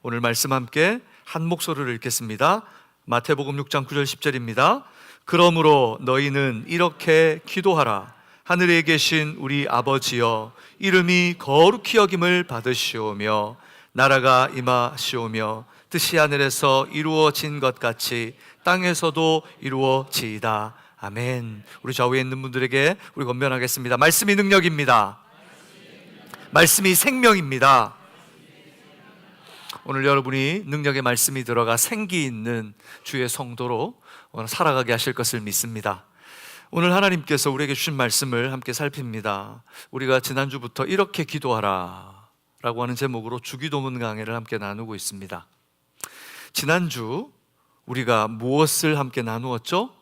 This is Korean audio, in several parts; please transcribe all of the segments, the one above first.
오늘 말씀 함께 한 목소리로 읽겠습니다. 마태복음 6장 9절 10절입니다. 그러므로 너희는 이렇게 기도하라. 하늘에 계신 우리 아버지여, 이름이 거룩히 여김을 받으시오며 나라가 임하시오며 뜻이 하늘에서 이루어진 것 같이 땅에서도 이루어지이다. 아멘. 우리 좌우에 있는 분들에게 우리 권면하겠습니다. 말씀이 능력입니다. 말씀이 생명입니다. 오늘 여러분이 능력의 말씀이 들어가 생기 있는 주의 성도로 살아가게 하실 것을 믿습니다. 오늘 하나님께서 우리에게 주신 말씀을 함께 살핍니다. 우리가 지난주부터 이렇게 기도하라 라고 하는 제목으로 주기도문 강해를 함께 나누고 있습니다. 지난주 우리가 무엇을 함께 나누었죠?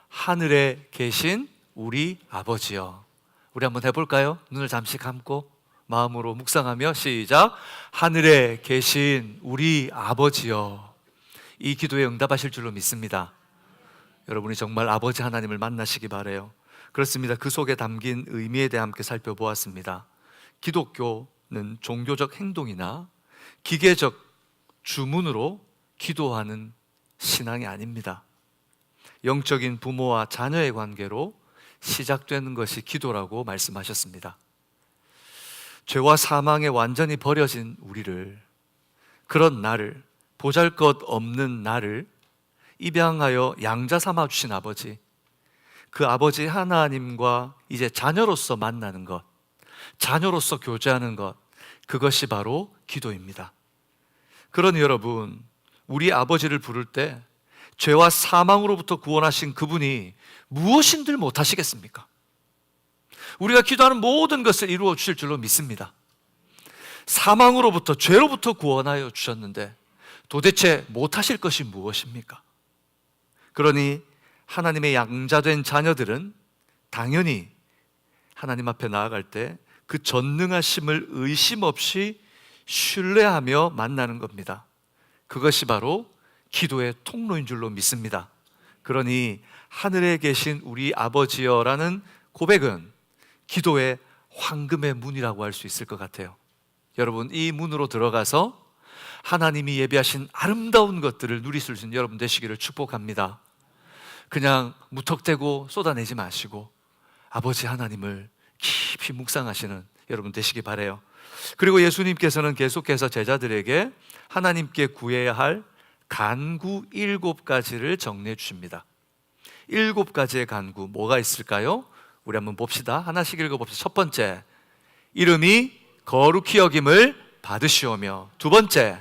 하늘에 계신 우리 아버지여. 우리 한번 해볼까요? 눈을 잠시 감고 마음으로 묵상하며 시작. 하늘에 계신 우리 아버지여. 이 기도에 응답하실 줄로 믿습니다. 여러분이 정말 아버지 하나님을 만나시기 바라요. 그렇습니다. 그 속에 담긴 의미에 대해 함께 살펴보았습니다. 기독교는 종교적 행동이나 기계적 주문으로 기도하는 신앙이 아닙니다. 영적인 부모와 자녀의 관계로 시작되는 것이 기도라고 말씀하셨습니다. 죄와 사망에 완전히 버려진 우리를, 그런 나를, 보잘것없는 나를 입양하여 양자 삼아 주신 아버지, 그 아버지 하나님과 이제 자녀로서 만나는 것, 자녀로서 교제하는 것, 그것이 바로 기도입니다. 그러니 여러분, 우리 아버지를 부를 때 죄와 사망으로부터 구원하신 그분이 무엇인들 못하시겠습니까? 우리가 기도하는 모든 것을 이루어 주실 줄로 믿습니다. 사망으로부터, 죄로부터 구원하여 주셨는데 도대체 못하실 것이 무엇입니까? 그러니 하나님의 양자된 자녀들은 당연히 하나님 앞에 나아갈 때 그 전능하심을 의심 없이 신뢰하며 만나는 겁니다. 그것이 바로 기도의 통로인 줄로 믿습니다. 그러니 하늘에 계신 우리 아버지여라는 고백은 기도의 황금의 문이라고 할 수 있을 것 같아요. 여러분, 이 문으로 들어가서 하나님이 예비하신 아름다운 것들을 누릴 수 있는 여러분 되시기를 축복합니다. 그냥 무턱대고 쏟아내지 마시고 아버지 하나님을 깊이 묵상하시는 여러분 되시기 바라요. 그리고 예수님께서는 계속해서 제자들에게 하나님께 구해야 할 간구 7가지를 정리해 주십니다. 7가지의 간구, 뭐가 있을까요? 우리 한번 봅시다. 하나씩 읽어봅시다. 첫 번째, 이름이 거룩히 여김을 받으시오며. 두 번째,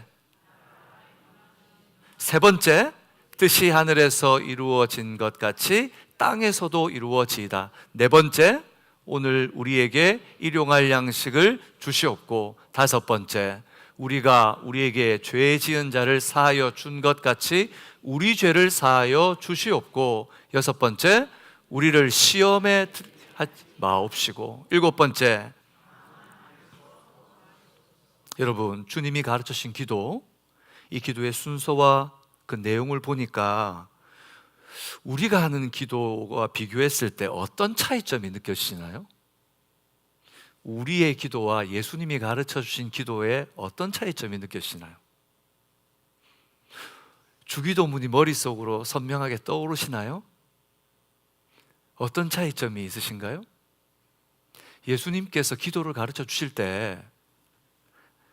세 번째, 뜻이 하늘에서 이루어진 것 같이 땅에서도 이루어지이다. 네 번째, 오늘 우리에게 일용할 양식을 주시옵고. 다섯 번째, 우리가 우리에게 죄 지은 자를 사하여 준 것 같이 우리 죄를 사하여 주시옵고. 여섯 번째, 우리를 시험에 하지 마옵시고. 일곱 번째, 여러분, 주님이 가르쳐 주신 기도, 이 기도의 순서와 그 내용을 보니까 우리가 하는 기도와 비교했을 때 어떤 차이점이 느껴지시나요? 우리의 기도와 예수님이 가르쳐 주신 기도에 어떤 차이점이 느껴지시나요? 주기도문이 머릿속으로 선명하게 떠오르시나요? 어떤 차이점이 있으신가요? 예수님께서 기도를 가르쳐 주실 때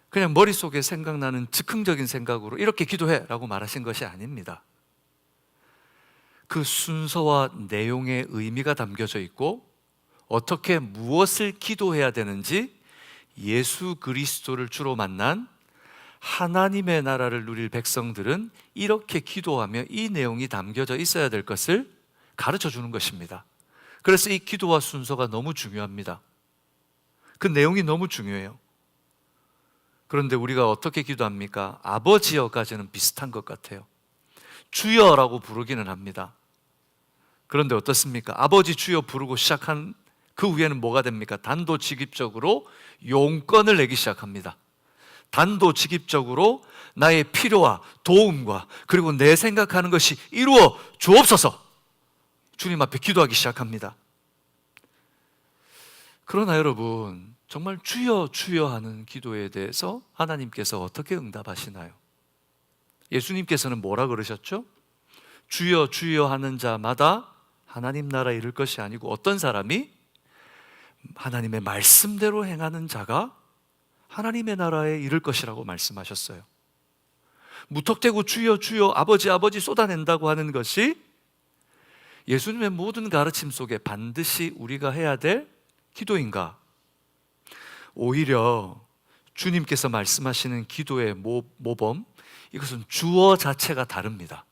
그냥 머릿속에 생각나는 즉흥적인 생각으로 이렇게 기도해 라고 말하신 것이 아닙니다. 그 순서와 내용의 의미가 담겨져 있고 어떻게 무엇을 기도해야 되는지 예수 그리스도를 주로 만난 하나님의 나라를 누릴 백성들은 이렇게 기도하며 이 내용이 담겨져 있어야 될 것을 가르쳐 주는 것입니다. 그래서 이 기도와 순서가 너무 중요합니다. 그 내용이 너무 중요해요. 그런데 우리가 어떻게 기도합니까? 아버지여까지는 비슷한 것 같아요. 주여라고 부르기는 합니다. 그런데 어떻습니까? 아버지 주여 부르고 시작한 그 후에는 뭐가 됩니까? 단도직입적으로 용건을 내기 시작합니다. 단도직입적으로 나의 필요와 도움과 그리고 내 생각하는 것이 이루어 주옵소서 주님 앞에 기도하기 시작합니다. 그러나 여러분, 정말 주여 주여 하는 기도에 대해서 하나님께서 어떻게 응답하시나요? 예수님께서는 뭐라 그러셨죠? 주여 주여 하는 자마다 하나님 나라에 이를 것이 아니고 어떤 사람이 하나님의 말씀대로 행하는 자가 하나님의 나라에 이를 것이라고 말씀하셨어요. 무턱대고 주여 주여 아버지 아버지 쏟아낸다고 하는 것이 예수님의 모든 가르침 속에 반드시 우리가 해야 될 기도인가? 오히려 주님께서 말씀하시는 기도의 모범, 이것은 주어 자체가 다릅니다.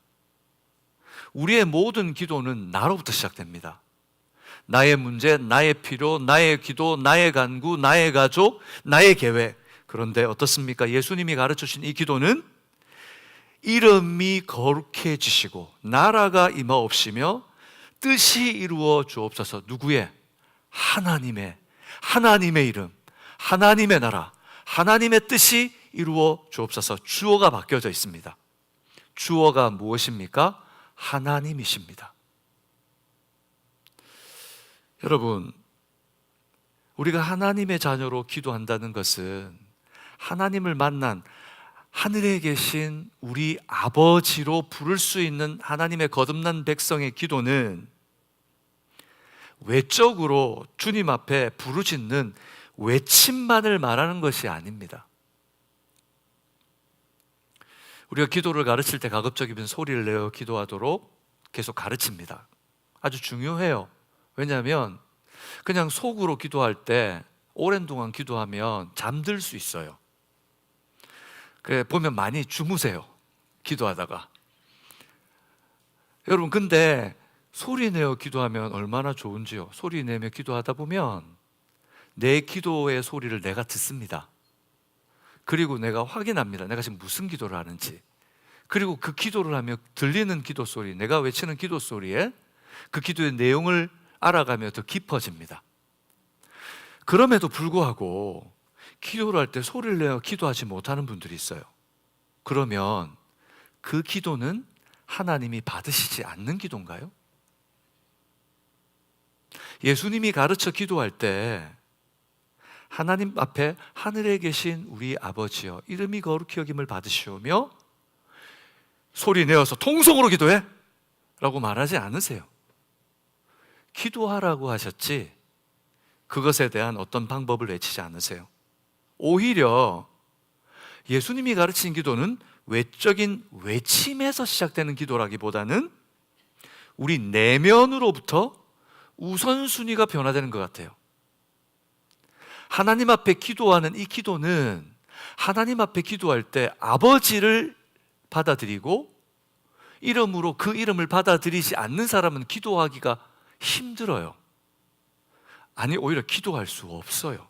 우리의 모든 기도는 나로부터 시작됩니다. 나의 문제, 나의 필요, 나의 기도, 나의 간구, 나의 가족, 나의 계획. 그런데 어떻습니까? 예수님이 가르쳐주신 이 기도는 이름이 거룩해지시고 나라가 임하옵시며 뜻이 이루어 주옵소서. 누구의? 하나님의 이름, 하나님의 나라, 하나님의 뜻이 이루어 주옵소서. 주어가 바뀌어져 있습니다. 주어가 무엇입니까? 하나님이십니다. 여러분, 우리가 하나님의 자녀로 기도한다는 것은 하나님을 만난 하늘에 계신 우리 아버지로 부를 수 있는 하나님의 거듭난 백성의 기도는 외적으로 주님 앞에 부르짖는 외침만을 말하는 것이 아닙니다. 우리가 기도를 가르칠 때 가급적이면 소리를 내어 기도하도록 계속 가르칩니다. 아주 중요해요. 왜냐하면 그냥 속으로 기도할 때 오랜 동안 기도하면 잠들 수 있어요. 그래 보면 많이 주무세요, 기도하다가. 여러분, 근데 소리 내어 기도하면 얼마나 좋은지요. 소리 내며 기도하다 보면 내 기도의 소리를 내가 듣습니다. 그리고 내가 확인합니다. 내가 지금 무슨 기도를 하는지. 그리고 그 기도를 하며 들리는 기도 소리, 내가 외치는 기도 소리에 그 기도의 내용을 알아가며 더 깊어집니다. 그럼에도 불구하고 기도를 할 때 소리를 내어 기도하지 못하는 분들이 있어요. 그러면 그 기도는 하나님이 받으시지 않는 기도인가요? 예수님이 가르쳐 기도할 때 하나님 앞에 하늘에 계신 우리 아버지여 이름이 거룩히 여김을 받으시오며 소리 내어서 통성으로 기도해 라고 말하지 않으세요. 기도하라고 하셨지 그것에 대한 어떤 방법을 외치지 않으세요. 오히려 예수님이 가르친 기도는 외적인 외침에서 시작되는 기도라기보다는 우리 내면으로부터 우선순위가 변화되는 것 같아요. 하나님 앞에 기도하는 이 기도는 하나님 앞에 기도할 때 아버지를 받아들이고 이름으로 그 이름을 받아들이지 않는 사람은 기도하기가 힘들어요. 아니, 오히려 기도할 수 없어요.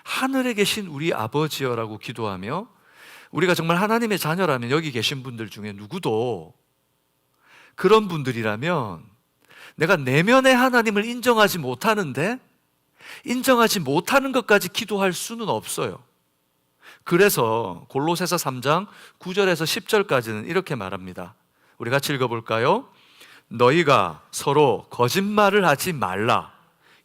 하늘에 계신 우리 아버지여라고 기도하며 우리가 정말 하나님의 자녀라면 여기 계신 분들 중에 누구도 그런 분들이라면 내가 내면의 하나님을 인정하지 못하는데 인정하지 못하는 것까지 기도할 수는 없어요. 그래서 골로새서 3장 9절에서 10절까지는 이렇게 말합니다. 우리 같이 읽어볼까요? 너희가 서로 거짓말을 하지 말라.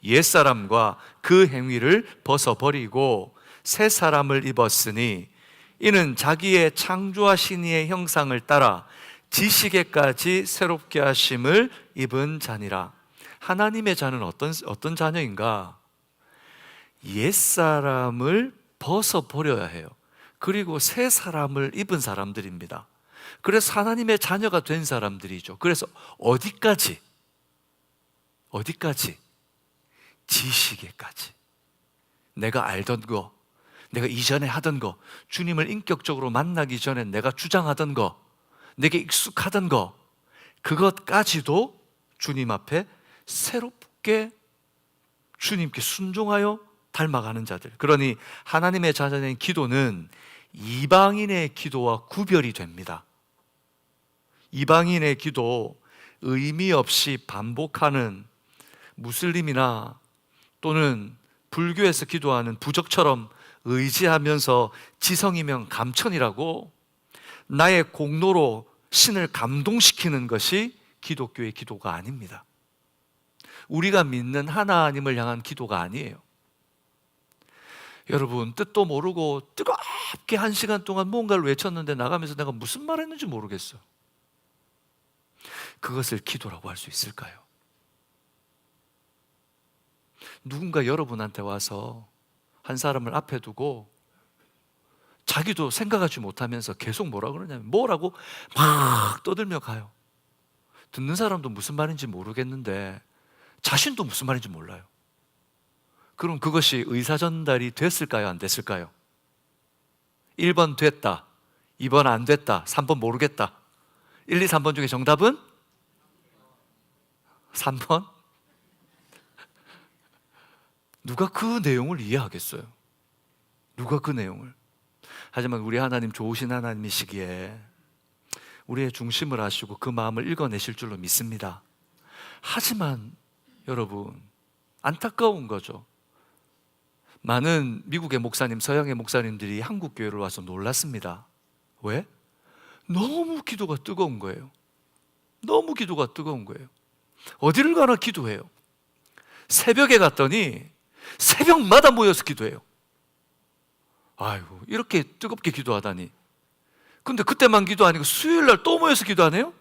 옛사람과 그 행위를 벗어버리고 새 사람을 입었으니 이는 자기의 창조하신 이의 형상을 따라 지식에까지 새롭게 하심을 입은 자니라. 하나님의 자는 어떤 자녀인가? 옛사람을 벗어버려야 해요. 그리고 새 사람을 입은 사람들입니다. 그래서 하나님의 자녀가 된 사람들이죠. 그래서 어디까지? 지식에까지. 내가 알던 거, 내가 이전에 하던 거, 주님을 인격적으로 만나기 전에 내가 주장하던 거, 내게 익숙하던 거, 그것까지도 주님 앞에 새롭게 주님께 순종하여 닮아가는 자들. 그러니 하나님의 자녀의 기도는 이방인의 기도와 구별이 됩니다. 이방인의 기도, 의미 없이 반복하는 무슬림이나 또는 불교에서 기도하는 부적처럼 의지하면서 지성이면 감천이라고 나의 공로로 신을 감동시키는 것이 기독교의 기도가 아닙니다. 우리가 믿는 하나님을 향한 기도가 아니에요. 여러분, 뜻도 모르고 깊게 1시간 동안 뭔가를 외쳤는데 나가면서 내가 무슨 말 했는지 모르겠어. 그것을 기도라고 할 수 있을까요? 누군가 여러분한테 와서 한 사람을 앞에 두고 자기도 생각하지 못하면서 계속 뭐라 그러냐면 뭐라고 막 떠들며 가요. 듣는 사람도 무슨 말인지 모르겠는데 자신도 무슨 말인지 몰라요. 그럼 그것이 의사 전달이 됐을까요? 안 됐을까요? 1번 됐다, 2번 안 됐다, 3번 모르겠다. 1, 2, 3번 중에 정답은 3번? 누가 그 내용을 이해하겠어요? 누가 그 내용을? 하지만 우리 하나님 좋으신 하나님이시기에 우리의 중심을 아시고 그 마음을 읽어내실 줄로 믿습니다. 하지만 여러분, 안타까운 거죠. 많은 미국의 목사님, 서양의 목사님들이 한국 교회를 와서 놀랐습니다. 왜? 너무 기도가 뜨거운 거예요. 너무 기도가 뜨거운 거예요. 어디를 가나 기도해요. 새벽에 갔더니 새벽마다 모여서 기도해요. 아이고, 이렇게 뜨겁게 기도하다니. 근데 그때만 기도 아니고 수요일날 또 모여서 기도하네요?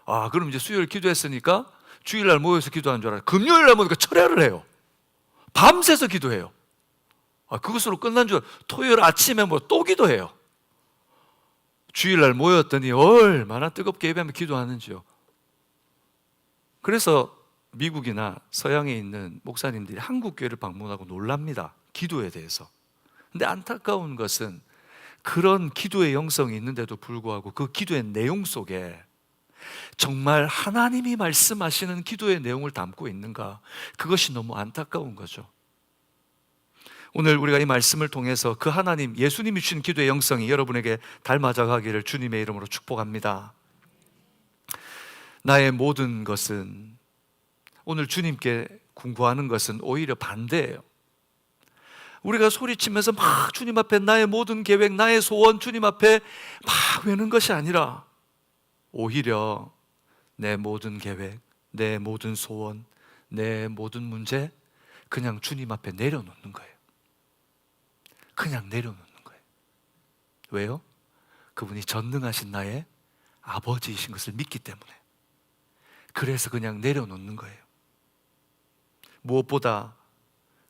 아, 그럼 이제 수요일 기도했으니까 주일날 모여서 기도하는 줄 알아요. 금요일날 모니까 철야를 해요. 밤새서 기도해요. 아, 그것으로 끝난 줄 알아요. 토요일 아침에 뭐 또 기도해요. 주일날 모였더니 얼마나 뜨겁게 예배하며 기도하는지요. 그래서 미국이나 서양에 있는 목사님들이 한국 교회를 방문하고 놀랍니다. 기도에 대해서. 근데 안타까운 것은 그런 기도의 영성이 있는데도 불구하고 그 기도의 내용 속에 정말 하나님이 말씀하시는 기도의 내용을 담고 있는가? 그것이 너무 안타까운 거죠. 오늘 우리가 이 말씀을 통해서 그 하나님, 예수님이 주신 기도의 영성이 여러분에게 닮아져 가기를 주님의 이름으로 축복합니다. 나의 모든 것은, 오늘 주님께 궁구하는 것은 오히려 반대예요. 우리가 소리치면서 막 주님 앞에 나의 모든 계획, 나의 소원 주님 앞에 막 외는 것이 아니라 오히려 내 모든 계획, 내 모든 소원, 내 모든 문제 그냥 주님 앞에 내려놓는 거예요. 그냥 내려놓는 거예요. 왜요? 그분이 전능하신 나의 아버지이신 것을 믿기 때문에. 그래서 그냥 내려놓는 거예요. 무엇보다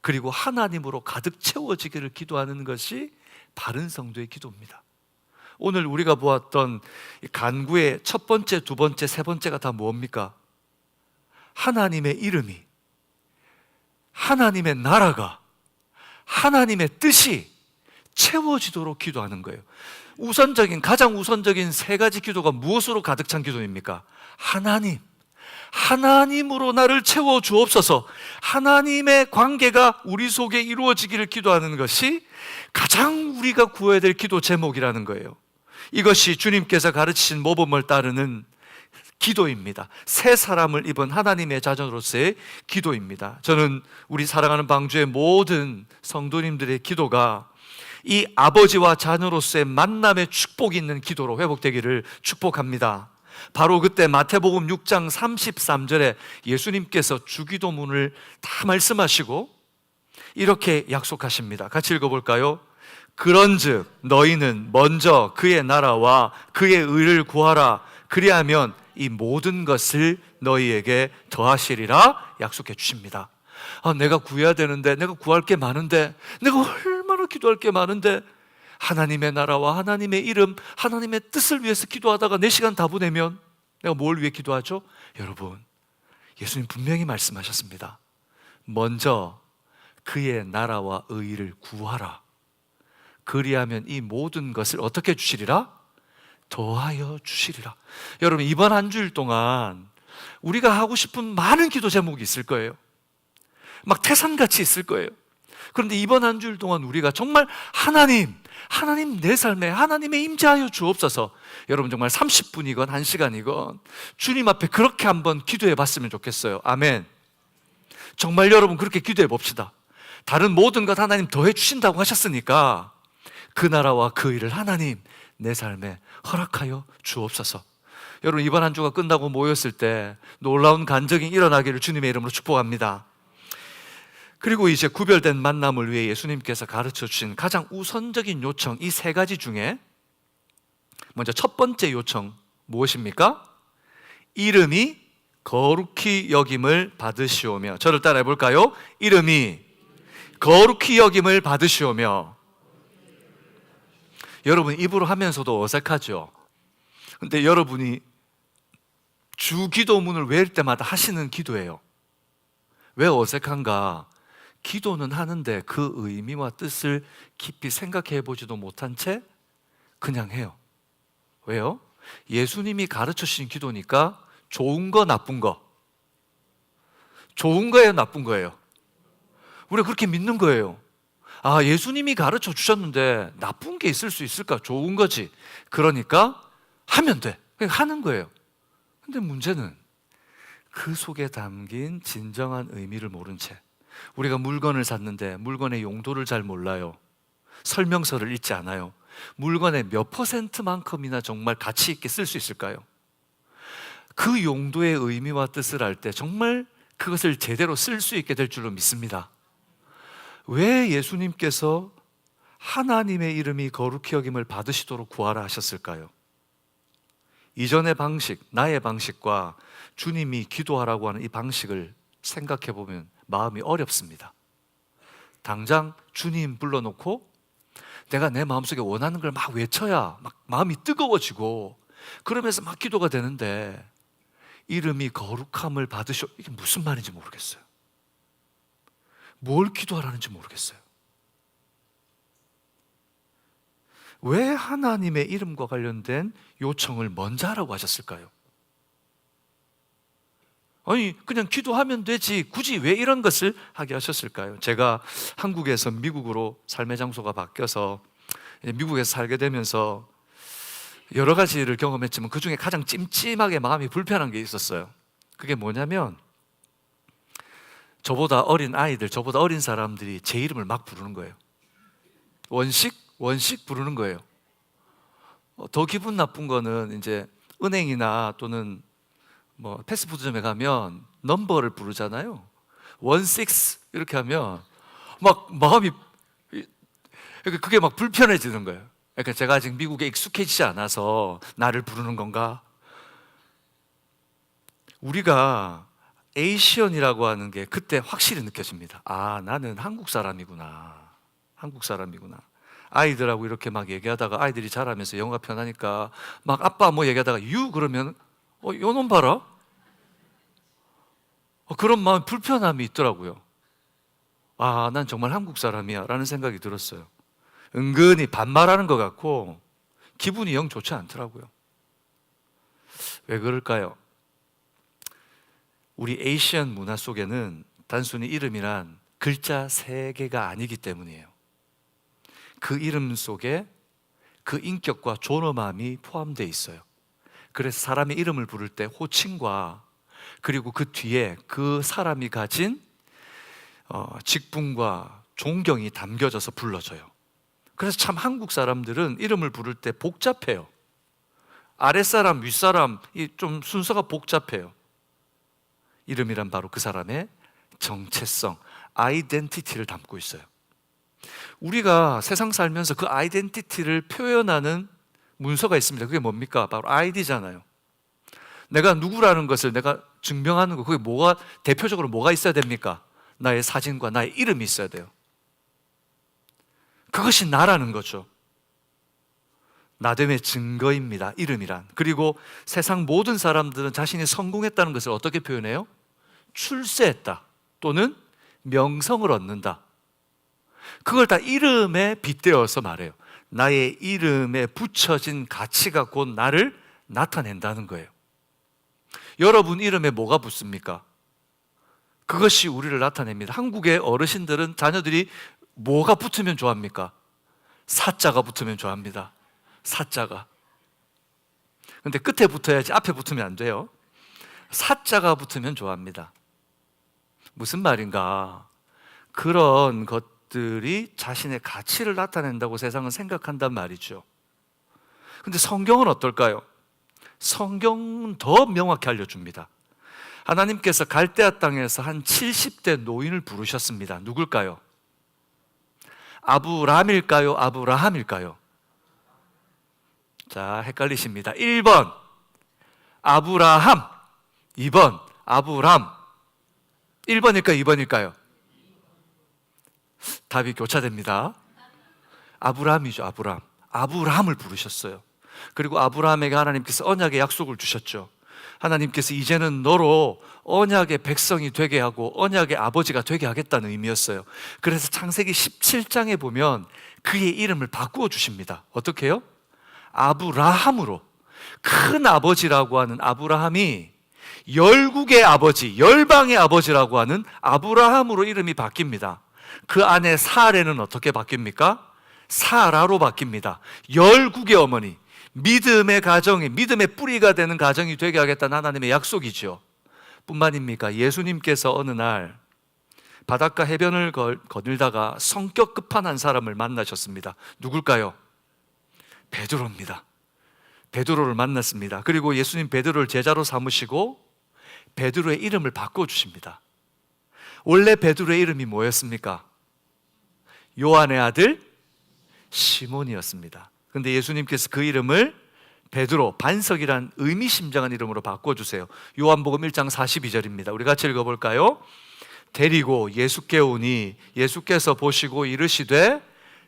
그리고 하나님으로 가득 채워지기를 기도하는 것이 바른 성도의 기도입니다. 오늘 우리가 보았던 간구의 첫 번째, 두 번째, 세 번째가 다 뭡니까? 하나님의 이름이, 하나님의 나라가, 하나님의 뜻이 채워지도록 기도하는 거예요. 가장 우선적인 세 가지 기도가 무엇으로 가득 찬 기도입니까? 하나님으로 나를 채워 주옵소서. 하나님의 관계가 우리 속에 이루어지기를 기도하는 것이 가장 우리가 구해야 될 기도 제목이라는 거예요. 이것이 주님께서 가르치신 모범을 따르는 기도입니다. 새 사람을 입은 하나님의 자녀로서의 기도입니다. 저는 우리 사랑하는 방주의 모든 성도님들의 기도가 이 아버지와 자녀로서의 만남의 축복이 있는 기도로 회복되기를 축복합니다. 바로 그때 마태복음 6장 33절에 예수님께서 주기도문을 다 말씀하시고 이렇게 약속하십니다. 같이 읽어볼까요? 그런즉 너희는 먼저 그의 나라와 그의 의를 구하라. 그리하면 이 모든 것을 너희에게 더하시리라 약속해 주십니다. 내가 구해야 되는데, 내가 구할 게 많은데, 내가 얼마나 기도할 게 많은데, 하나님의 나라와 하나님의 이름, 하나님의 뜻을 위해서 기도하다가 내 시간 다 보내면 내가 뭘 위해 기도하죠? 여러분, 예수님 분명히 말씀하셨습니다. 먼저 그의 나라와 의를 구하라. 그리하면 이 모든 것을 어떻게 주시리라? 더하여 주시리라. 여러분, 이번 한 주일 동안 우리가 하고 싶은 많은 기도 제목이 있을 거예요. 막 태산같이 있을 거예요. 그런데 이번 한 주일 동안 우리가 정말 하나님 내 삶에 하나님의 임재하여 주옵소서. 여러분 정말 30분이건 1시간이건 주님 앞에 그렇게 한번 기도해 봤으면 좋겠어요. 아멘. 정말 여러분 그렇게 기도해 봅시다. 다른 모든 것 하나님 더해 주신다고 하셨으니까 그 나라와 그 일을 하나님 내 삶에 허락하여 주옵소서. 여러분 이번 한 주가 끝나고 모였을 때 놀라운 간증이 일어나기를 주님의 이름으로 축복합니다. 그리고 이제 구별된 만남을 위해 예수님께서 가르쳐 주신 가장 우선적인 요청, 이 세 가지 중에 먼저 첫 번째 요청 무엇입니까? 이름이 거룩히 여김을 받으시오며. 저를 따라해 볼까요? 이름이 거룩히 여김을 받으시오며. 여러분 입으로 하면서도 어색하죠? 근데 여러분이 주 기도문을 외울 때마다 하시는 기도예요. 왜 어색한가? 기도는 하는데 그 의미와 뜻을 깊이 생각해 보지도 못한 채 그냥 해요. 왜요? 예수님이 가르쳐 주신 기도니까 좋은 거 나쁜 거, 좋은 거예요 나쁜 거예요? 우리가 그렇게 믿는 거예요. 아, 예수님이 가르쳐 주셨는데 나쁜 게 있을 수 있을까? 좋은 거지. 그러니까 하면 돼. 그냥 하는 거예요. 근데 문제는 그 속에 담긴 진정한 의미를 모른 채 우리가 물건을 샀는데 물건의 용도를 잘 몰라요. 설명서를 읽지 않아요. 물건의 몇 %만큼이나 정말 가치 있게 쓸 수 있을까요? 그 용도의 의미와 뜻을 알 때 정말 그것을 제대로 쓸 수 있게 될 줄로 믿습니다. 왜 예수님께서 하나님의 이름이 거룩히 여김을 받으시도록 구하라 하셨을까요? 이전의 방식, 나의 방식과 주님이 기도하라고 하는 이 방식을 생각해 보면 마음이 어렵습니다. 당장 주님 불러놓고 내가 내 마음속에 원하는 걸 막 외쳐야 막 마음이 뜨거워지고 그러면서 막 기도가 되는데 이름이 거룩함을 받으셔, 이게 무슨 말인지 모르겠어요. 뭘 기도하라는지 모르겠어요. 왜 하나님의 이름과 관련된 요청을 먼저 하라고 하셨을까요? 아니 그냥 기도하면 되지 굳이 왜 이런 것을 하게 하셨을까요? 제가 한국에서 미국으로 삶의 장소가 바뀌어서 미국에서 살게 되면서 여러 가지를 경험했지만 그 중에 가장 찜찜하게 마음이 불편한 게 있었어요. 그게 뭐냐면 저보다 어린 아이들, 저보다 어린 사람들이 제 이름을 막 부르는 거예요. 원식 부르는 거예요. 더 기분 나쁜 거는 이제 은행이나 또는 뭐 패스트푸드점에 가면 넘버를 부르잖아요. 16 이렇게 하면 막 마음이 그게 막 불편해지는 거예요. 그러니까 제가 아직 미국에 익숙해지지 않아서 나를 부르는 건가? 우리가 에이시언이라고 하는 게 그때 확실히 느껴집니다. 아, 나는 한국 사람이구나. 한국 사람이구나. 아이들하고 이렇게 막 얘기하다가 아이들이 자라면서 영어가 편하니까 막 아빠 뭐 얘기하다가 유 그러면 요놈 봐라. 그런 마음 불편함이 있더라고요. 아, 난 정말 한국 사람이야 라는 생각이 들었어요. 은근히 반말하는 것 같고 기분이 영 좋지 않더라고요. 왜 그럴까요? 우리 에이시안 문화 속에는 단순히 이름이란 글자 3개가 아니기 때문이에요. 그 이름 속에 그 인격과 존엄함이 포함되어 있어요. 그래서 사람의 이름을 부를 때 호칭과 그리고 그 뒤에 그 사람이 가진 직분과 존경이 담겨져서 불러져요. 그래서 참 한국 사람들은 이름을 부를 때 복잡해요. 아랫사람, 윗사람, 좀 순서가 복잡해요. 이름이란 바로 그 사람의 정체성, 아이덴티티를 담고 있어요. 우리가 세상 살면서 그 아이덴티티를 표현하는 문서가 있습니다. 그게 뭡니까? 바로 아이디잖아요. 내가 누구라는 것을 내가 증명하는 거, 그게 대표적으로 뭐가 있어야 됩니까? 나의 사진과 나의 이름이 있어야 돼요. 그것이 나라는 거죠. 나됨의 증거입니다. 이름이란. 그리고 세상 모든 사람들은 자신이 성공했다는 것을 어떻게 표현해요? 출세했다 또는 명성을 얻는다. 그걸 다 이름에 빗대어서 말해요. 나의 이름에 붙여진 가치가 곧 나를 나타낸다는 거예요. 여러분 이름에 뭐가 붙습니까? 그것이 우리를 나타냅니다. 한국의 어르신들은 자녀들이 뭐가 붙으면 좋아합니까? 사자가 붙으면 좋아합니다. 사자가. 근데 끝에 붙어야지 앞에 붙으면 안 돼요. 사자가 붙으면 좋아합니다. 무슨 말인가? 그런 것들이 자신의 가치를 나타낸다고 세상은 생각한단 말이죠. 근데 성경은 어떨까요? 성경은 더 명확히 알려줍니다. 하나님께서 갈대아 땅에서 한 70대 노인을 부르셨습니다. 누굴까요? 아브람일까요? 아브라함일까요? 자, 헷갈리십니다. 1번 아브라함, 2번 아브람. 1번일까요? 2번일까요? 답이 교차됩니다. 아브람이죠. 아브람. 아브람을 부르셨어요. 그리고 아브라함에게 하나님께서 언약의 약속을 주셨죠. 하나님께서 이제는 너로 언약의 백성이 되게 하고 언약의 아버지가 되게 하겠다는 의미였어요. 그래서 창세기 17장에 보면 그의 이름을 바꾸어 주십니다. 어떻게 해요? 아브라함으로. 큰 아버지라고 하는 아브라함이 열국의 아버지, 열방의 아버지라고 하는 아브라함으로 이름이 바뀝니다. 그 안에 사레는 어떻게 바뀝니까? 사라로 바뀝니다. 열국의 어머니, 믿음의 가정이, 믿음의 뿌리가 되는 가정이 되게 하겠다는 하나님의 약속이죠. 뿐만입니까? 예수님께서 어느 날 바닷가 해변을 거닐다가 성격 급한 한 사람을 만나셨습니다. 누굴까요? 베드로입니다. 베드로를 만났습니다. 그리고 예수님 베드로를 제자로 삼으시고 베드로의 이름을 바꿔주십니다. 원래 베드로의 이름이 뭐였습니까? 요한의 아들 시몬이었습니다. 그런데 예수님께서 그 이름을 베드로, 반석이란 의미심장한 이름으로 바꿔주세요. 요한복음 1장 42절입니다. 우리 같이 읽어볼까요? 데리고 예수께 오니 예수께서 보시고 이르시되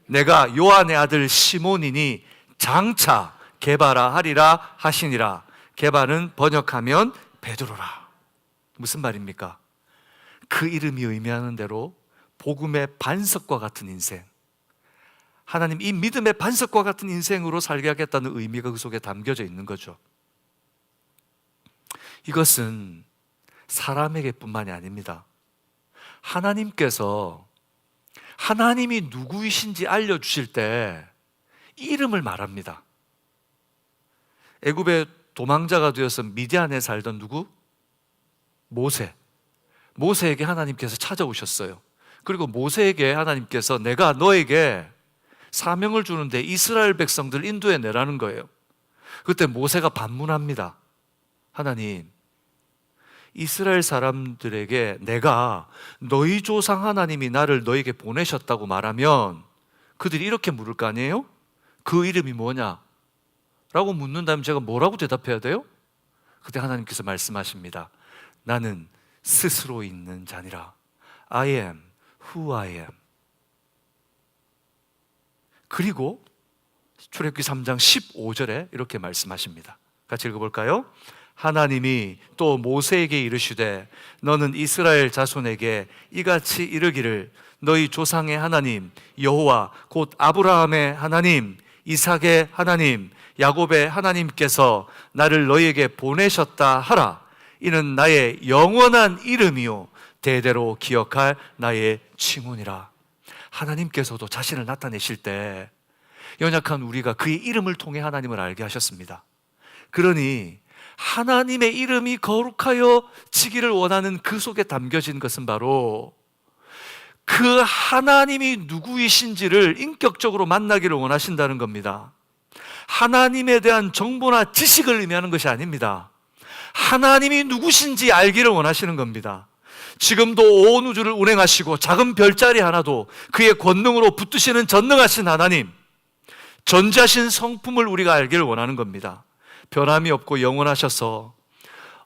내가 요한의 아들 시몬이니 장차 게바라 하리라 하시니라. 게바는 번역하면 베드로라. 무슨 말입니까? 그 이름이 의미하는 대로 복음의 반석과 같은 인생, 하나님 이 믿음의 반석과 같은 인생으로 살게 하겠다는 의미가 그 속에 담겨져 있는 거죠. 이것은 사람에게 뿐만이 아닙니다. 하나님께서 하나님이 누구이신지 알려주실 때 이름을 말합니다. 애굽의 도망자가 되어서 미디안에 살던 누구? 모세. 모세에게 하나님께서 찾아오셨어요. 그리고 모세에게 하나님께서 내가 너에게 사명을 주는데 이스라엘 백성들 인도해 내라는 거예요. 그때 모세가 반문합니다. 하나님, 이스라엘 사람들에게 내가 너희 조상 하나님이 나를 너에게 보내셨다고 말하면 그들이 이렇게 물을 거 아니에요? 그 이름이 뭐냐? 라고 묻는다면 제가 뭐라고 대답해야 돼요? 그때 하나님께서 말씀하십니다. 나는 스스로 있는 자니라. I am who I am. 그리고 출애굽기 3장 15절에 이렇게 말씀하십니다. 같이 읽어볼까요? 하나님이 또 모세에게 이르시되 너는 이스라엘 자손에게 이같이 이르기를 너희 조상의 하나님 여호와 곧 아브라함의 하나님 이삭의 하나님 야곱의 하나님께서 나를 너희에게 보내셨다 하라. 이는 나의 영원한 이름이요 대대로 기억할 나의 칭훈이라. 하나님께서도 자신을 나타내실 때 연약한 우리가 그의 이름을 통해 하나님을 알게 하셨습니다. 그러니 하나님의 이름이 거룩하여 지기를 원하는 그 속에 담겨진 것은 바로 그 하나님이 누구이신지를 인격적으로 만나기를 원하신다는 겁니다. 하나님에 대한 정보나 지식을 의미하는 것이 아닙니다. 하나님이 누구신지 알기를 원하시는 겁니다. 지금도 온 우주를 운행하시고 작은 별자리 하나도 그의 권능으로 붙드시는 전능하신 하나님, 전지하신 성품을 우리가 알기를 원하는 겁니다. 변함이 없고 영원하셔서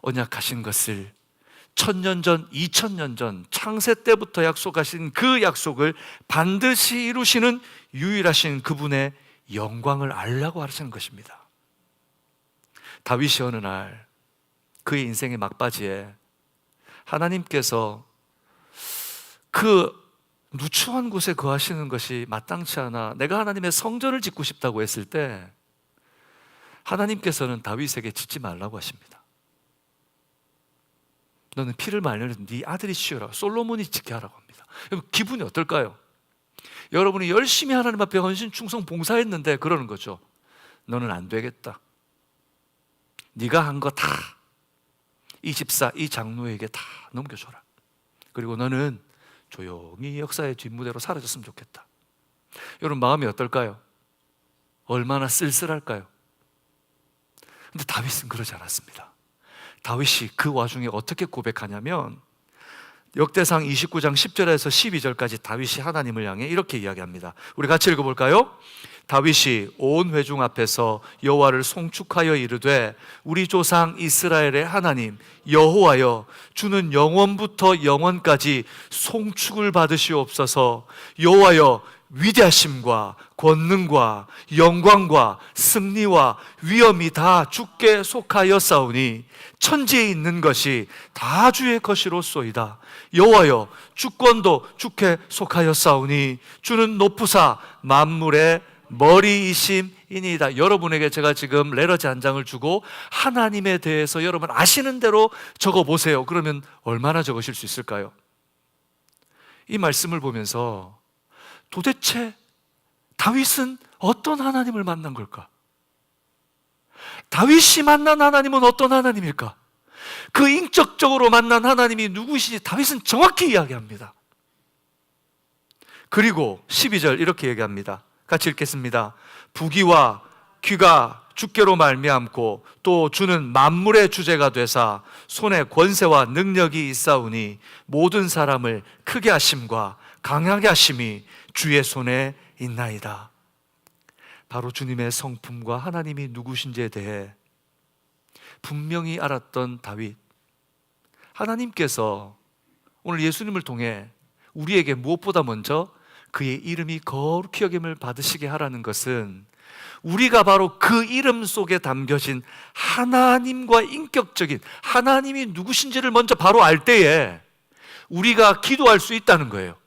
언약하신 것을 1000년 전, 2000년 전 창세 때부터 약속하신 그 약속을 반드시 이루시는 유일하신 그분의 영광을 알라고 하시는 것입니다. 다윗이 어느 날 그의 인생의 막바지에 하나님께서 그 누추한 곳에 거하시는 것이 마땅치 않아 내가 하나님의 성전을 짓고 싶다고 했을 때 하나님께서는 다윗에게 짓지 말라고 하십니다. 너는 피를 말려서 네 아들이 치우라, 솔로몬이 짓게 하라고 합니다. 여러분 기분이 어떨까요? 여러분이 열심히 하나님 앞에 헌신, 충성, 봉사했는데 그러는 거죠. 너는 안 되겠다. 네가 한 거 다 이 집사, 이 장로에게 다 넘겨줘라. 그리고 너는 조용히 역사의 뒷무대로 사라졌으면 좋겠다. 여러분 마음이 어떨까요? 얼마나 쓸쓸할까요? 근데 다윗은 그러지 않았습니다. 다윗이 그 와중에 어떻게 고백하냐면 역대상 29장 10절에서 12절까지 다윗이 하나님을 향해 이렇게 이야기합니다. 우리 같이 읽어볼까요? 다윗이 온 회중 앞에서 여호와를 송축하여 이르되 우리 조상 이스라엘의 하나님 여호와여, 주는 영원부터 영원까지 송축을 받으시옵소서. 여호와여, 위대하심과 권능과 영광과 승리와 위엄이 다 주께 속하였사오니 천지에 있는 것이 다 주의 것이로소이다. 여호와여, 주권도 주께 속하였사오니 주는 높으사 만물의 머리이심이니이다. 여러분에게 제가 지금 레러지 한 장을 주고 하나님에 대해서 여러분 아시는 대로 적어보세요. 그러면 얼마나 적으실 수 있을까요? 이 말씀을 보면서 도대체 다윗은 어떤 하나님을 만난 걸까? 다윗이 만난 하나님은 어떤 하나님일까? 그 인격적으로 만난 하나님이 누구이신지 다윗은 정확히 이야기합니다. 그리고 12절 이렇게 얘기합니다. 같이 읽겠습니다. 부귀와 귀가 주께로 말미암고 또 주는 만물의 주제가 되사 손에 권세와 능력이 있사오니 모든 사람을 크게 하심과 강하게 하심이 주의 손에 있나이다. 바로 주님의 성품과 하나님이 누구신지에 대해 분명히 알았던 다윗, 하나님께서 오늘 예수님을 통해 우리에게 무엇보다 먼저 그의 이름이 거룩히 여김을 받으시게 하라는 것은 우리가 바로 그 이름 속에 담겨진 하나님과 인격적인 하나님이 누구신지를 먼저 바로 알 때에 우리가 기도할 수 있다는 거예요.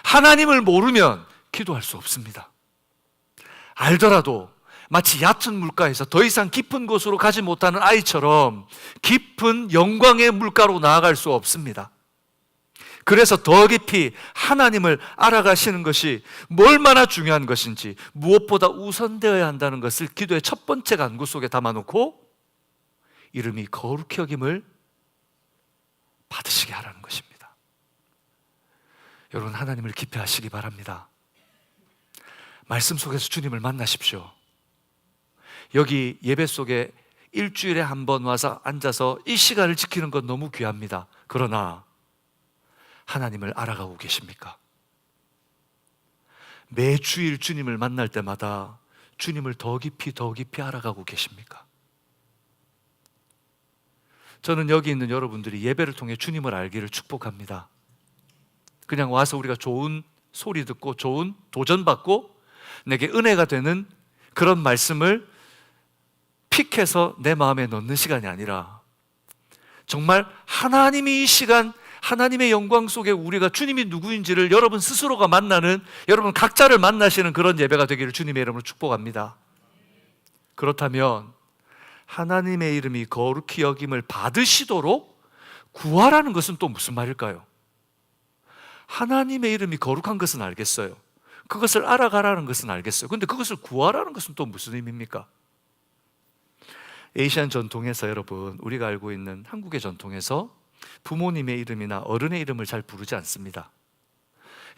하나님을 모르면 기도할 수 없습니다. 알더라도 마치 얕은 물가에서 더 이상 깊은 곳으로 가지 못하는 아이처럼 깊은 영광의 물가로 나아갈 수 없습니다. 그래서 더 깊이 하나님을 알아가시는 것이 얼마나 중요한 것인지, 무엇보다 우선되어야 한다는 것을 기도의 첫 번째 간구 속에 담아놓고 이름이 거룩히 여김을 받으시게 하라는 것입니다. 여러분, 하나님을 깊이 하시기 바랍니다. 말씀 속에서 주님을 만나십시오. 여기 예배 속에 일주일에 한 번 와서 앉아서 이 시간을 지키는 건 너무 귀합니다. 그러나 하나님을 알아가고 계십니까? 매주일 주님을 만날 때마다 주님을 더 깊이 알아가고 계십니까? 저는 여기 있는 여러분들이 예배를 통해 주님을 알기를 축복합니다. 그냥 와서 우리가 좋은 소리 듣고 좋은 도전받고 내게 은혜가 되는 그런 말씀을 픽해서 내 마음에 넣는 시간이 아니라 정말 하나님이 이 시간 하나님의 영광 속에 우리가 주님이 누구인지를 여러분 스스로가 만나는, 여러분 각자를 만나시는 그런 예배가 되기를 주님의 이름으로 축복합니다. 그렇다면 하나님의 이름이 거룩히 여김을 받으시도록 구하라는 것은 또 무슨 말일까요? 하나님의 이름이 거룩한 것은 알겠어요. 그것을 알아가라는 것은 알겠어요. 그런데 그것을 구하라는 것은 또 무슨 의미입니까? 에이시안 전통에서 여러분, 우리가 알고 있는 한국의 전통에서 부모님의 이름이나 어른의 이름을 잘 부르지 않습니다.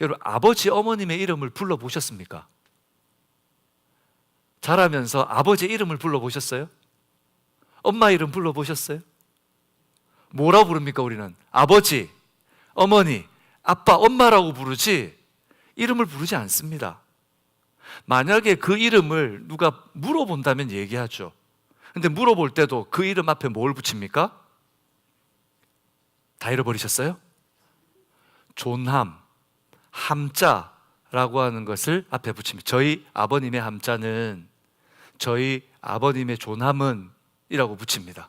여러분, 아버지, 어머님의 이름을 불러보셨습니까? 자라면서 아버지 이름을 불러보셨어요? 엄마 이름 불러보셨어요? 뭐라고 부릅니까? 우리는 아버지, 어머니, 아빠, 엄마라고 부르지 이름을 부르지 않습니다. 만약에 그 이름을 누가 물어본다면 얘기하죠. 근데 물어볼 때도 그 이름 앞에 뭘 붙입니까? 다 잃어버리셨어요? 존함, 함자라고 하는 것을 앞에 붙입니다. 저희 아버님의 함자는 저희 아버님의 존함은 이라고 붙입니다.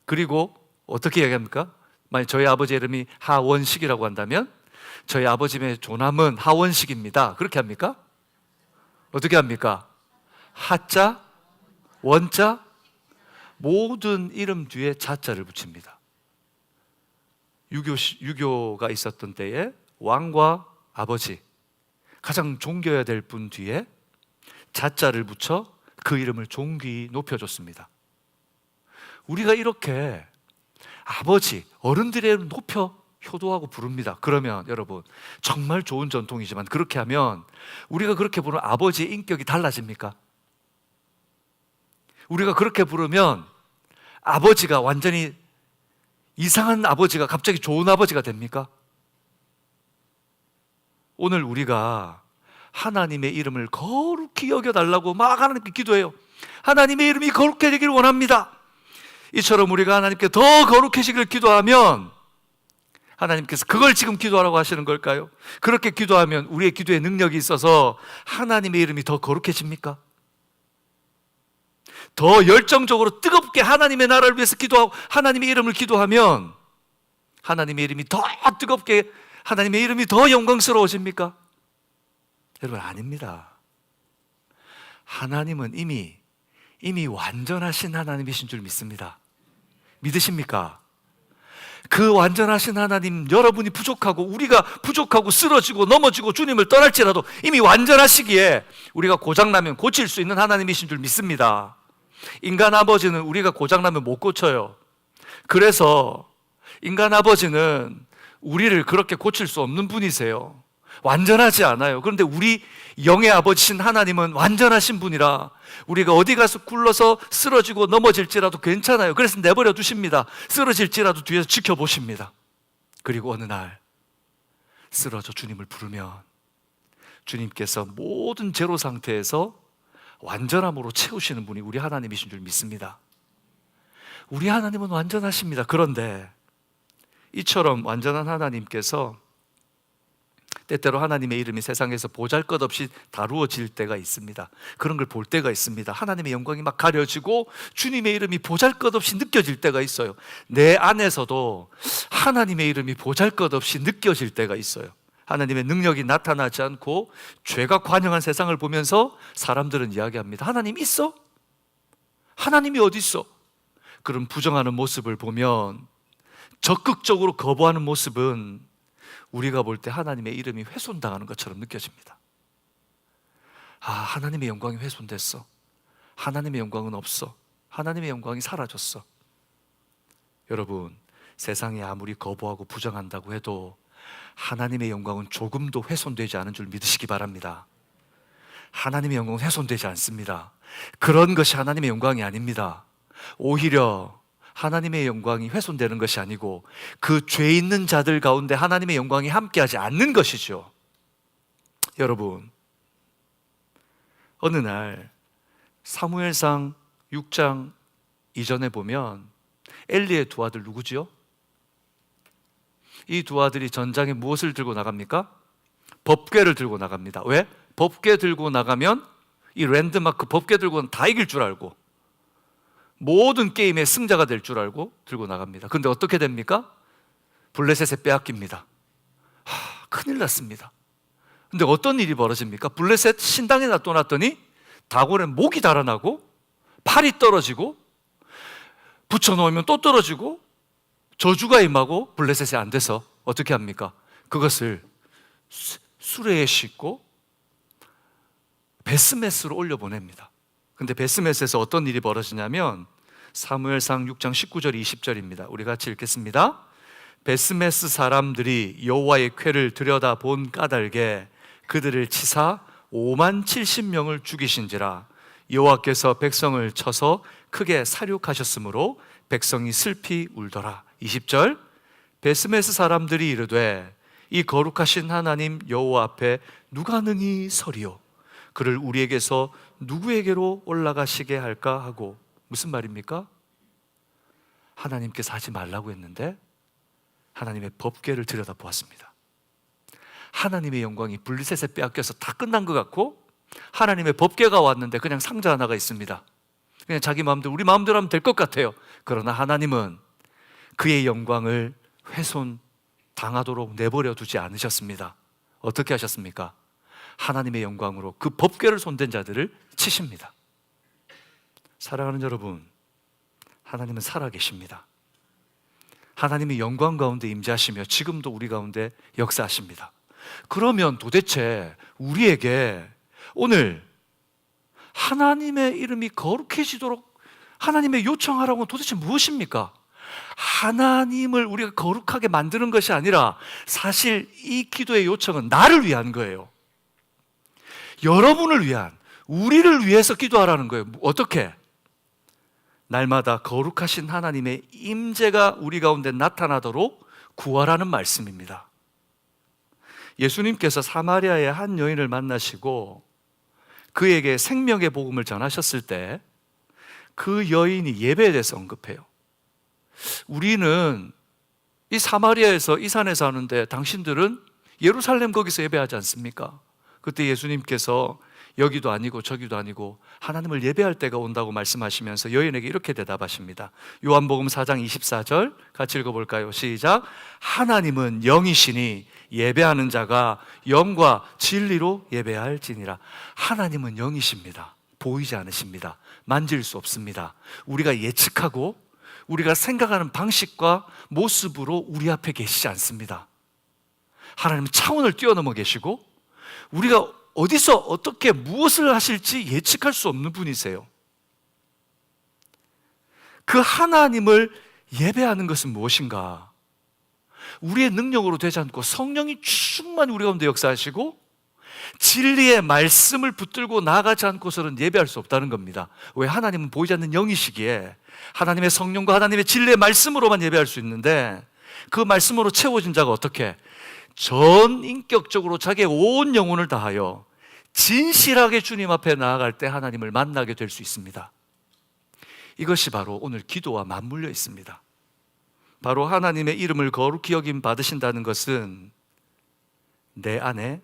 그리고 어떻게 얘기합니까? 만약 저희 아버지 이름이 하원식이라고 한다면 저희 아버지의 존함은 하원식입니다. 그렇게 합니까? 어떻게 합니까? 하자, 원자, 모든 이름 뒤에 자자를 붙입니다. 유교가 있었던 때에 왕과 아버지, 가장 존경해야 될 분 뒤에 자자를 붙여 그 이름을 존귀히 높여줬습니다. 우리가 이렇게 아버지, 어른들의 이름 높여 효도하고 부릅니다. 그러면 여러분, 정말 좋은 전통이지만 그렇게 하면 우리가 그렇게 부르는 아버지의 인격이 달라집니까? 우리가 그렇게 부르면 아버지가 완전히 이상한 아버지가 갑자기 좋은 아버지가 됩니까? 오늘 우리가 하나님의 이름을 거룩히 여겨달라고 막 하나님께 기도해요. 하나님의 이름이 거룩해 되기를 원합니다. 이처럼 우리가 하나님께 더 거룩해지기를 기도하면 하나님께서 그걸 지금 기도하라고 하시는 걸까요? 그렇게 기도하면 우리의 기도에 능력이 있어서 하나님의 이름이 더 거룩해집니까? 더 열정적으로 뜨겁게 하나님의 나라를 위해서 기도하고 하나님의 이름을 기도하면 하나님의 이름이 더 뜨겁게, 하나님의 이름이 더 영광스러워집니까? 여러분, 아닙니다. 하나님은 이미 완전하신 하나님이신 줄 믿습니다. 믿으십니까? 그 완전하신 하나님, 여러분이 부족하고 우리가 부족하고 쓰러지고 넘어지고 주님을 떠날지라도 이미 완전하시기에 우리가 고장나면 고칠 수 있는 하나님이신 줄 믿습니다. 인간 아버지는 우리가 고장나면 못 고쳐요. 그래서 인간 아버지는 우리를 그렇게 고칠 수 없는 분이세요. 완전하지 않아요. 그런데 우리 영의 아버지신 하나님은 완전하신 분이라 우리가 어디 가서 굴러서 쓰러지고 넘어질지라도 괜찮아요. 그래서 내버려 두십니다. 쓰러질지라도 뒤에서 지켜보십니다. 그리고 어느 날 쓰러져 주님을 부르면 주님께서 모든 제로 상태에서 완전함으로 채우시는 분이 우리 하나님이신 줄 믿습니다. 우리 하나님은 완전하십니다. 그런데 이처럼 완전한 하나님께서 때때로 하나님의 이름이 세상에서 보잘것없이 다루어질 때가 있습니다. 그런 걸 볼 때가 있습니다. 하나님의 영광이 막 가려지고 주님의 이름이 보잘것없이 느껴질 때가 있어요. 내 안에서도 하나님의 이름이 보잘것없이 느껴질 때가 있어요. 하나님의 능력이 나타나지 않고 죄가 관영한 세상을 보면서 사람들은 이야기합니다. 하나님 있어? 하나님이 어디 있어? 그런 부정하는 모습을 보면, 적극적으로 거부하는 모습은 우리가 볼 때 하나님의 이름이 훼손당하는 것처럼 느껴집니다. 아, 하나님의 영광이 훼손됐어. 하나님의 영광은 없어. 하나님의 영광이 사라졌어. 여러분, 세상이 아무리 거부하고 부정한다고 해도 하나님의 영광은 조금도 훼손되지 않은 줄 믿으시기 바랍니다. 하나님의 영광은 훼손되지 않습니다. 그런 것이 하나님의 영광이 아닙니다. 오히려 하나님의 영광이 훼손되는 것이 아니고 그 죄 있는 자들 가운데 하나님의 영광이 함께하지 않는 것이죠. 여러분, 어느 날 사무엘상 6장 이전에 보면 엘리의 두 아들 누구지요? 이 두 아들이 전장에 무엇을 들고 나갑니까? 법궤를 들고 나갑니다. 왜? 법궤 들고 나가면 이 랜드마크 법궤 들고는 다 이길 줄 알고 모든 게임의 승자가 될 줄 알고 들고 나갑니다. 그런데 어떻게 됩니까? 블레셋에 빼앗깁니다. 큰일 났습니다. 근데 어떤 일이 벌어집니까? 블레셋 신당에 놔둬놨더니 다곤의 목이 달아나고 팔이 떨어지고 붙여놓으면 또 떨어지고 저주가 임하고 블레셋에 안 돼서 어떻게 합니까? 그것을 수레에 싣고 베스메스로 올려보냅니다. 근데 베스메스에서 어떤 일이 벌어지냐면 사무엘상 6장 19절 20절입니다. 우리 같이 읽겠습니다. 베스메스 사람들이 여호와의 궤를 들여다본 까닭에 그들을 치사 5만 70명을 죽이신지라. 여호와께서 백성을 쳐서 크게 사륙하셨으므로 백성이 슬피 울더라. 20절, 베스메스 사람들이 이르되 이 거룩하신 하나님 여호와 앞에 누가 능히 서리요? 그를 우리에게서 누구에게로 올라가시게 할까 하고. 무슨 말입니까? 하나님께서 하지 말라고 했는데 하나님의 법궤를 들여다보았습니다. 하나님의 영광이 블레셋에 빼앗겨서 다 끝난 것 같고 하나님의 법궤가 왔는데 그냥 상자 하나가 있습니다. 그냥 자기 마음대로, 우리 마음대로 하면 될 것 같아요. 그러나 하나님은 그의 영광을 훼손당하도록 내버려 두지 않으셨습니다. 어떻게 하셨습니까? 하나님의 영광으로 그 법궤를 손댄 자들을 치십니다. 사랑하는 여러분, 하나님은 살아계십니다. 하나님의 영광 가운데 임재하시며 지금도 우리 가운데 역사하십니다. 그러면 도대체 우리에게 오늘 하나님의 이름이 거룩해지도록 하나님의 요청하라고 도대체 무엇입니까? 하나님을 우리가 거룩하게 만드는 것이 아니라 사실 이 기도의 요청은 나를 위한 거예요. 여러분을 위한, 우리를 위해서 기도하라는 거예요. 어떻게? 날마다 거룩하신 하나님의 임재가 우리 가운데 나타나도록 구하라는 말씀입니다. 예수님께서 사마리아의 한 여인을 만나시고 그에게 생명의 복음을 전하셨을 때 그 여인이 예배에 대해서 언급해요. 우리는 이 사마리아에서 이 산에 사는데 당신들은 예루살렘 거기서 예배하지 않습니까? 그때 예수님께서 여기도 아니고 저기도 아니고 하나님을 예배할 때가 온다고 말씀하시면서 여인에게 이렇게 대답하십니다. 요한복음 4장 24절 같이 읽어볼까요? 시작. 하나님은 영이시니 예배하는 자가 영과 진리로 예배할지니라. 하나님은 영이십니다. 보이지 않으십니다. 만질 수 없습니다. 우리가 예측하고 우리가 생각하는 방식과 모습으로 우리 앞에 계시지 않습니다. 하나님은 차원을 뛰어넘어 계시고 우리가 어디서 어떻게 무엇을 하실지 예측할 수 없는 분이세요. 그 하나님을 예배하는 것은 무엇인가? 우리의 능력으로 되지 않고 성령이 충만히 우리 가운데 역사하시고 진리의 말씀을 붙들고 나아가지 않고서는 예배할 수 없다는 겁니다. 왜? 하나님은 보이지 않는 영이시기에 하나님의 성령과 하나님의 진리의 말씀으로만 예배할 수 있는데 그 말씀으로 채워진 자가 어떻게? 전 인격적으로 자기의 온 영혼을 다하여 진실하게 주님 앞에 나아갈 때 하나님을 만나게 될 수 있습니다. 이것이 바로 오늘 기도와 맞물려 있습니다. 바로 하나님의 이름을 거룩히 여김 받으신다는 것은 내 안에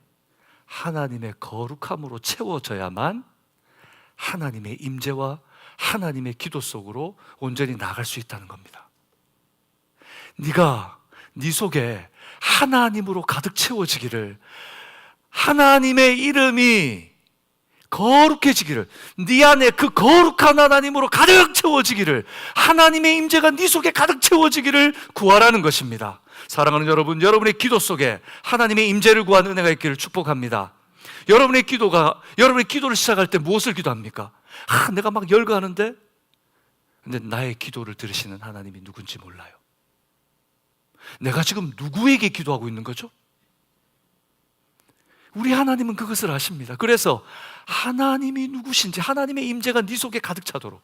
하나님의 거룩함으로 채워져야만 하나님의 임재와 하나님의 기도 속으로 온전히 나갈 수 있다는 겁니다. 네가 네 속에 하나님으로 가득 채워지기를, 하나님의 이름이 거룩해지기를, 네 안에 그 거룩한 하나님으로 가득 채워지기를, 하나님의 임재가 네 속에 가득 채워지기를 구하라는 것입니다. 사랑하는 여러분, 여러분의 기도 속에 하나님의 임재를 구하는 은혜가 있기를 축복합니다. 여러분의 기도를 시작할 때 무엇을 기도합니까? 내가 막 열거하는데, 근데 나의 기도를 들으시는 하나님이 누군지 몰라요. 내가 지금 누구에게 기도하고 있는 거죠? 우리 하나님은 그것을 아십니다. 그래서 하나님이 누구신지, 하나님의 임재가 네 속에 가득 차도록,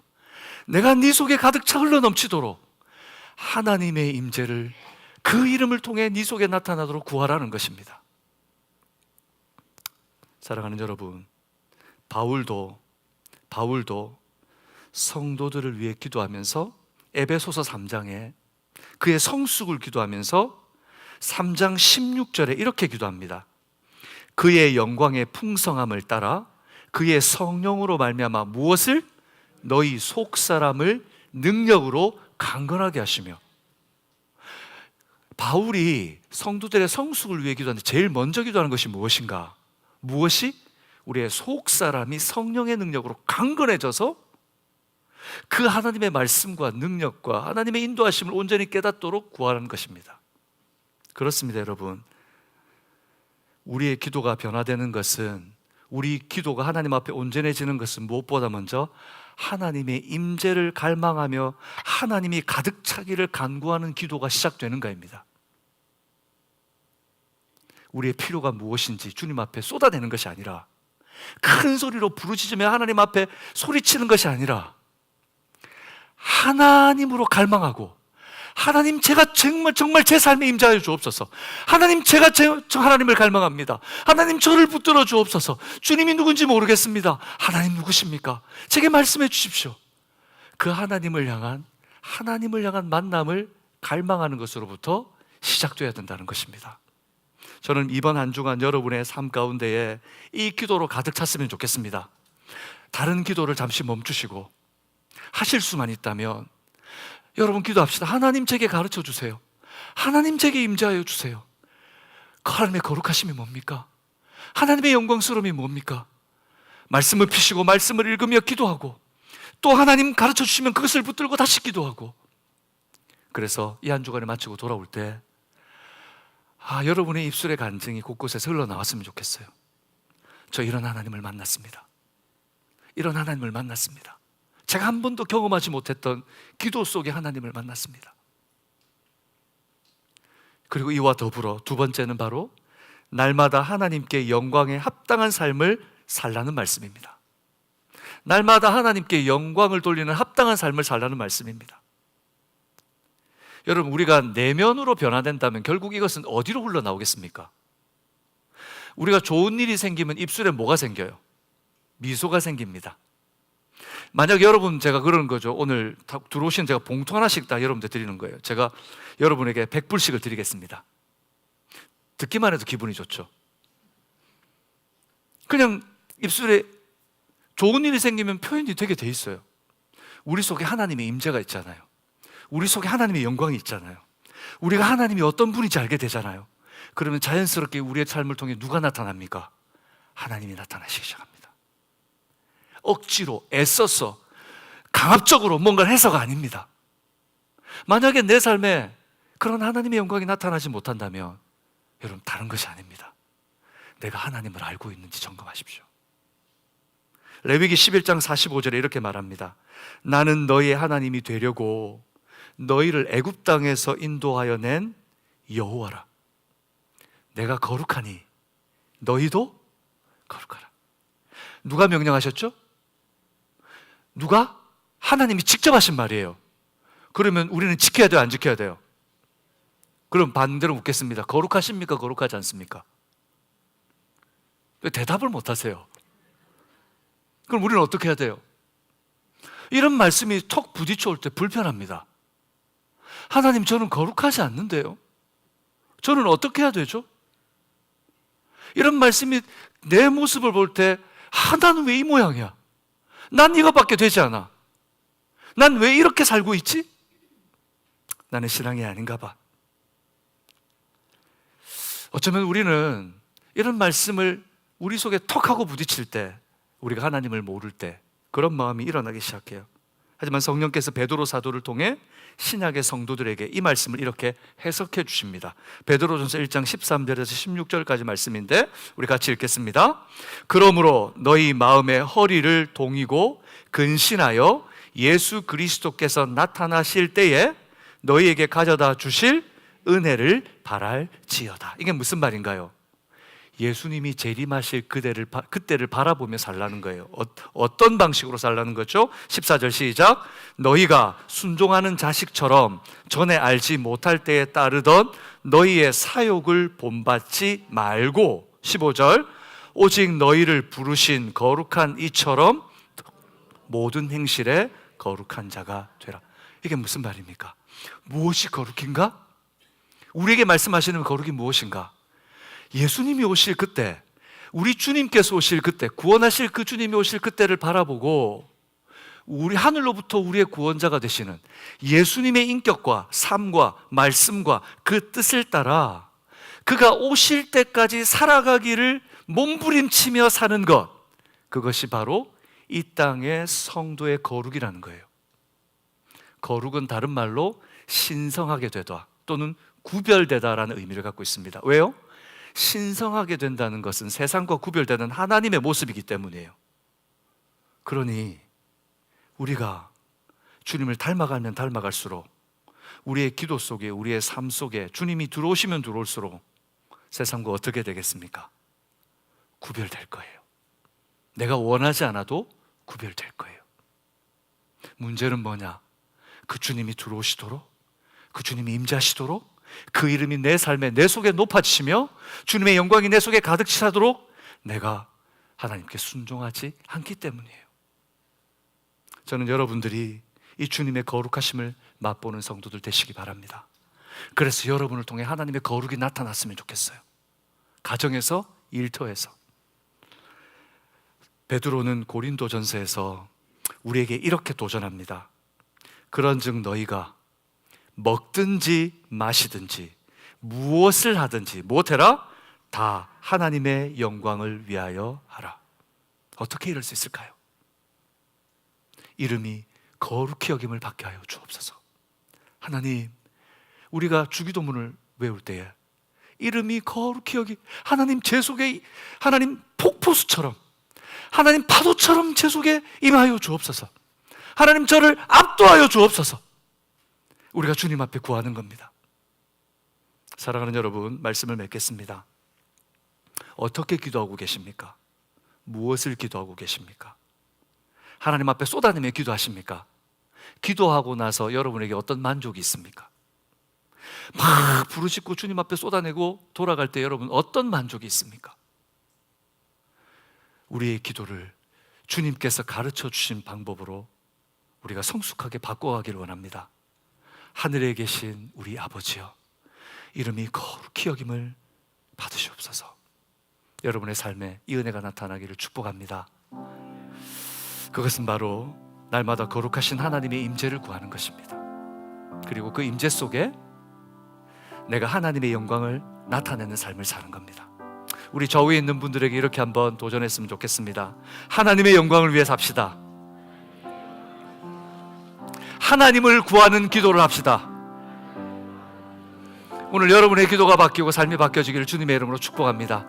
내가 네 속에 가득 차 흘러넘치도록 하나님의 임재를, 그 이름을 통해 네 속에 나타나도록 구하라는 것입니다. 사랑하는 여러분, 바울도 성도들을 위해 기도하면서 에베소서 3장에 그의 성숙을 기도하면서 3장 16절에 이렇게 기도합니다. 그의 영광의 풍성함을 따라 그의 성령으로 말미암아 무엇을? 너희 속사람을 능력으로 강건하게 하시며. 바울이 성도들의 성숙을 위해 기도하는데 제일 먼저 기도하는 것이 무엇인가? 무엇이? 우리의 속사람이 성령의 능력으로 강건해져서 그 하나님의 말씀과 능력과 하나님의 인도하심을 온전히 깨닫도록 구하는 것입니다. 그렇습니다, 여러분. 우리의 기도가 변화되는 것은, 우리 기도가 하나님 앞에 온전해지는 것은 무엇보다 먼저 하나님의 임재를 갈망하며 하나님이 가득 차기를 간구하는 기도가 시작되는 것입니다. 우리의 필요가 무엇인지 주님 앞에 쏟아내는 것이 아니라, 큰 소리로 부르짖으며 하나님 앞에 소리치는 것이 아니라, 하나님으로 갈망하고, 하나님, 제가 정말 제 삶에 임재하여 주옵소서. 하나님, 제가 하나님을 갈망합니다. 하나님, 저를 붙들어 주옵소서. 주님이 누군지 모르겠습니다. 하나님 누구십니까? 제게 말씀해 주십시오. 그 하나님을 향한 만남을 갈망하는 것으로부터 시작되어야 된다는 것입니다. 저는 이번 한 주간 여러분의 삶 가운데에 이 기도로 가득 찼으면 좋겠습니다. 다른 기도를 잠시 멈추시고 하실 수만 있다면 여러분 기도합시다. 하나님, 제게 가르쳐 주세요. 하나님, 제게 임재하여 주세요. 하나님의 거룩하심이 뭡니까? 하나님의 영광스러움이 뭡니까? 말씀을 피시고 말씀을 읽으며 기도하고, 또 하나님 가르쳐 주시면 그것을 붙들고 다시 기도하고, 그래서 이 한 주간에 마치고 돌아올 때 여러분의 입술의 간증이 곳곳에서 흘러나왔으면 좋겠어요. 저 이런 하나님을 만났습니다. 이런 하나님을 만났습니다. 제가 한 번도 경험하지 못했던 기도 속의 하나님을 만났습니다. 그리고 이와 더불어 두 번째는 바로 날마다 하나님께 영광에 합당한 삶을 살라는 말씀입니다. 날마다 하나님께 영광을 돌리는 합당한 삶을 살라는 말씀입니다. 여러분, 우리가 내면으로 변화된다면 결국 이것은 어디로 흘러나오겠습니까? 우리가 좋은 일이 생기면 입술에 뭐가 생겨요? 미소가 생깁니다. 만약 여러분, 제가 그러는 거죠. 오늘 들어오신 제가 봉투 하나씩 다 여러분들 드리는 거예요. 제가 여러분에게 100불씩을 드리겠습니다. 듣기만 해도 기분이 좋죠. 그냥 입술에 좋은 일이 생기면 표현이 되게 돼 있어요. 우리 속에 하나님의 임재가 있잖아요. 우리 속에 하나님의 영광이 있잖아요. 우리가 하나님이 어떤 분인지 알게 되잖아요. 그러면 자연스럽게 우리의 삶을 통해 누가 나타납니까? 하나님이 나타나시기 시작합니다. 억지로 애써서 강압적으로 뭔가를 해서가 아닙니다. 만약에 내 삶에 그런 하나님의 영광이 나타나지 못한다면 여러분, 다른 것이 아닙니다. 내가 하나님을 알고 있는지 점검하십시오. 레위기 11장 45절에 이렇게 말합니다. 나는 너희의 하나님이 되려고 너희를 애굽 땅에서 인도하여 낸 여호와라. 내가 거룩하니 너희도 거룩하라. 누가 명령하셨죠? 누가? 하나님이 직접 하신 말이에요. 그러면 우리는 지켜야 돼요, 안 지켜야 돼요? 그럼 반대로 묻겠습니다. 거룩하십니까? 거룩하지 않습니까? 왜 대답을 못 하세요? 그럼 우리는 어떻게 해야 돼요? 이런 말씀이 턱 부딪혀 올 때 불편합니다. 하나님, 저는 거룩하지 않는데요. 저는 어떻게 해야 되죠? 이런 말씀이 내 모습을 볼 때, 나는 왜 이 모양이야? 난 이거밖에 되지 않아. 난 왜 이렇게 살고 있지? 나는 신앙이 아닌가 봐. 어쩌면 우리는 이런 말씀을 우리 속에 턱 하고 부딪힐 때, 우리가 하나님을 모를 때 그런 마음이 일어나기 시작해요. 하지만 성령께서 베드로 사도를 통해 신약의 성도들에게 이 말씀을 이렇게 해석해 주십니다. 베드로전서 1장 13절에서 16절까지 말씀인데 우리 같이 읽겠습니다. 그러므로 너희 마음의 허리를 동이고 근신하여 예수 그리스도께서 나타나실 때에 너희에게 가져다 주실 은혜를 바랄지어다. 이게 무슨 말인가요? 예수님이 재림하실 그때를 바라보며 살라는 거예요. 어떤 방식으로 살라는 거죠? 14절 시작. 너희가 순종하는 자식처럼 전에 알지 못할 때에 따르던 너희의 사욕을 본받지 말고 15절 오직 너희를 부르신 거룩한 이처럼 모든 행실에 거룩한 자가 되라. 이게 무슨 말입니까? 무엇이 거룩인가? 우리에게 말씀하시는 거룩이 무엇인가? 예수님이 오실 그때, 우리 주님께서 오실 그때, 구원하실 그 주님이 오실 그때를 바라보고 우리 하늘로부터 우리의 구원자가 되시는 예수님의 인격과 삶과 말씀과 그 뜻을 따라 그가 오실 때까지 살아가기를 몸부림치며 사는 것, 그것이 바로 이 땅의 성도의 거룩이라는 거예요. 거룩은 다른 말로 신성하게 되다 또는 구별되다라는 의미를 갖고 있습니다. 왜요? 신성하게 된다는 것은 세상과 구별되는 하나님의 모습이기 때문이에요. 그러니 우리가 주님을 닮아가면 닮아갈수록 우리의 기도 속에, 우리의 삶 속에 주님이 들어오시면 들어올수록 세상과 어떻게 되겠습니까? 구별될 거예요. 내가 원하지 않아도 구별될 거예요. 문제는 뭐냐? 그 주님이 들어오시도록, 그 주님이 임재하시도록, 그 이름이 내 삶에, 내 속에 높아지시며 주님의 영광이 내 속에 가득 차도록 내가 하나님께 순종하지 않기 때문이에요. 저는 여러분들이 이 주님의 거룩하심을 맛보는 성도들 되시기 바랍니다. 그래서 여러분을 통해 하나님의 거룩이 나타났으면 좋겠어요. 가정에서, 일터에서. 베드로는 고린도전서에서 우리에게 이렇게 도전합니다. 그런즉 너희가 먹든지 마시든지 무엇을 하든지 무엇해라? 다 하나님의 영광을 위하여 하라. 어떻게 이럴 수 있을까요? 이름이 거룩히 여김을 받게 하여 주옵소서. 하나님, 우리가 주기도문을 외울 때에 이름이 거룩히 여기, 하나님 제 속에, 하나님 폭포수처럼, 하나님 파도처럼 제 속에 임하여 주옵소서. 하나님 저를 압도하여 주옵소서. 우리가 주님 앞에 구하는 겁니다. 사랑하는 여러분, 말씀을 맺겠습니다. 어떻게 기도하고 계십니까? 무엇을 기도하고 계십니까? 하나님 앞에 쏟아내며 기도하십니까? 기도하고 나서 여러분에게 어떤 만족이 있습니까? 막 부르짖고 주님 앞에 쏟아내고 돌아갈 때 여러분 어떤 만족이 있습니까? 우리의 기도를 주님께서 가르쳐 주신 방법으로 우리가 성숙하게 바꿔가기를 원합니다. 하늘에 계신 우리 아버지여, 이름이 거룩히 여김을 받으시옵소서. 여러분의 삶에 이 은혜가 나타나기를 축복합니다. 그것은 바로 날마다 거룩하신 하나님의 임재를 구하는 것입니다. 그리고 그 임재 속에 내가 하나님의 영광을 나타내는 삶을 사는 겁니다. 우리 저 위에 있는 분들에게 이렇게 한번 도전했으면 좋겠습니다. 하나님의 영광을 위해 삽시다. 하나님을 구하는 기도를 합시다. 오늘 여러분의 기도가 바뀌고 삶이 바뀌어지기를 주님의 이름으로 축복합니다.